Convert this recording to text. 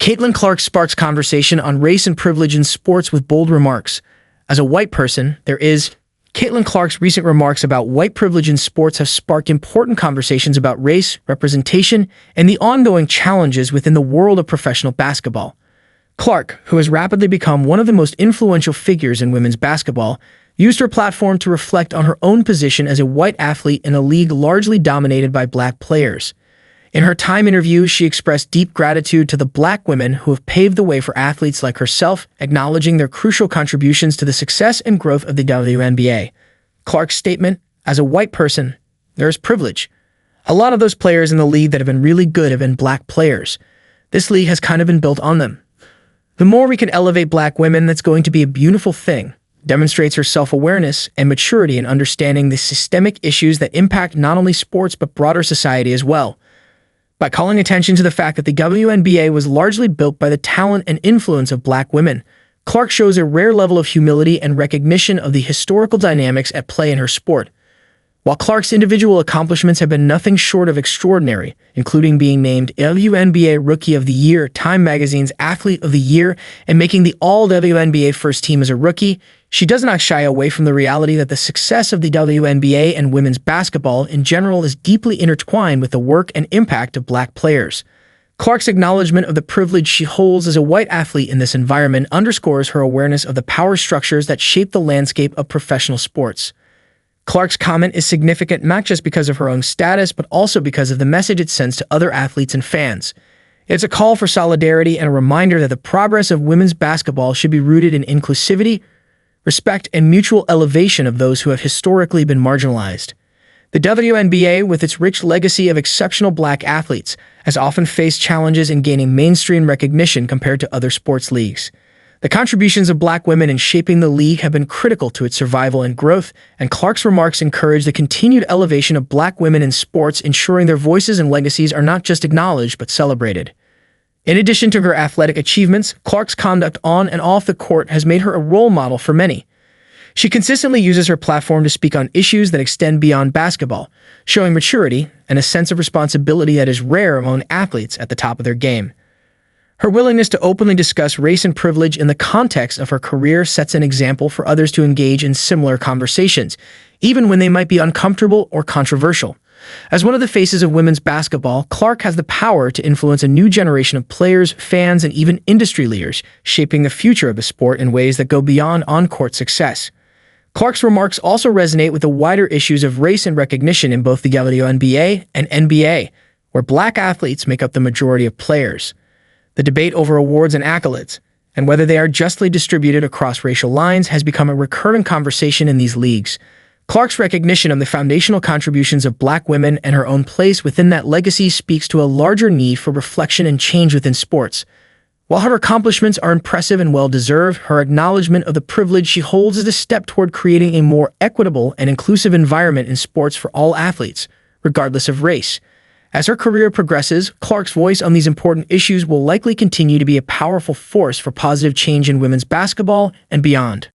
Caitlin Clark sparks conversation on race and privilege in sports with bold remarks. As a white person, Caitlin Clark's recent remarks about white privilege in sports have sparked important conversations about race, representation, and the ongoing challenges within the world of professional basketball. Clark, who has rapidly become one of the most influential figures in women's basketball, used her platform to reflect on her own position as a white athlete in a league largely dominated by black players. In her Time interview, she expressed deep gratitude to the black women who have paved the way for athletes like herself, acknowledging their crucial contributions to the success and growth of the WNBA. Clark's statement, "As a white person, there is privilege. A lot of those players in the league that have been really good have been black players. This league has kind of been built on them. The more we can elevate black women, that's going to be a beautiful thing." Demonstrates her self-awareness and maturity in understanding the systemic issues that impact not only sports but broader society as well. By calling attention to the fact that the WNBA was largely built by the talent and influence of black women, Clark shows a rare level of humility and recognition of the historical dynamics at play in her sport. While Clark's individual accomplishments have been nothing short of extraordinary, including being named WNBA Rookie of the Year, Time Magazine's Athlete of the Year, and making the All-WNBA first team as a rookie, she does not shy away from the reality that the success of the WNBA and women's basketball in general is deeply intertwined with the work and impact of black players. Clark's acknowledgement of the privilege she holds as a white athlete in this environment underscores her awareness of the power structures that shape the landscape of professional sports. Clark's comment is significant not just because of her own status, but also because of the message it sends to other athletes and fans. It's a call for solidarity and a reminder that the progress of women's basketball should be rooted in inclusivity, respect, and mutual elevation of those who have historically been marginalized. The WNBA, with its rich legacy of exceptional black athletes, has often faced challenges in gaining mainstream recognition compared to other sports leagues. The contributions of black women in shaping the league have been critical to its survival and growth, and Clark's remarks encourage the continued elevation of black women in sports, ensuring their voices and legacies are not just acknowledged but celebrated. In addition to her athletic achievements, Clark's conduct on and off the court has made her a role model for many. She consistently uses her platform to speak on issues that extend beyond basketball, showing maturity and a sense of responsibility that is rare among athletes at the top of their game. Her willingness to openly discuss race and privilege in the context of her career sets an example for others to engage in similar conversations, even when they might be uncomfortable or controversial. As one of the faces of women's basketball, Clark has the power to influence a new generation of players, fans, and even industry leaders, shaping the future of the sport in ways that go beyond on-court success. Clark's remarks also resonate with the wider issues of race and recognition in both the WNBA and NBA, where black athletes make up the majority of players. The debate over awards and accolades, and whether they are justly distributed across racial lines, has become a recurring conversation in these leagues. Clark's recognition of the foundational contributions of black women and her own place within that legacy speaks to a larger need for reflection and change within sports. While her accomplishments are impressive and well-deserved, her acknowledgement of the privilege she holds is a step toward creating a more equitable and inclusive environment in sports for all athletes, regardless of race. As her career progresses, Clark's voice on these important issues will likely continue to be a powerful force for positive change in women's basketball and beyond.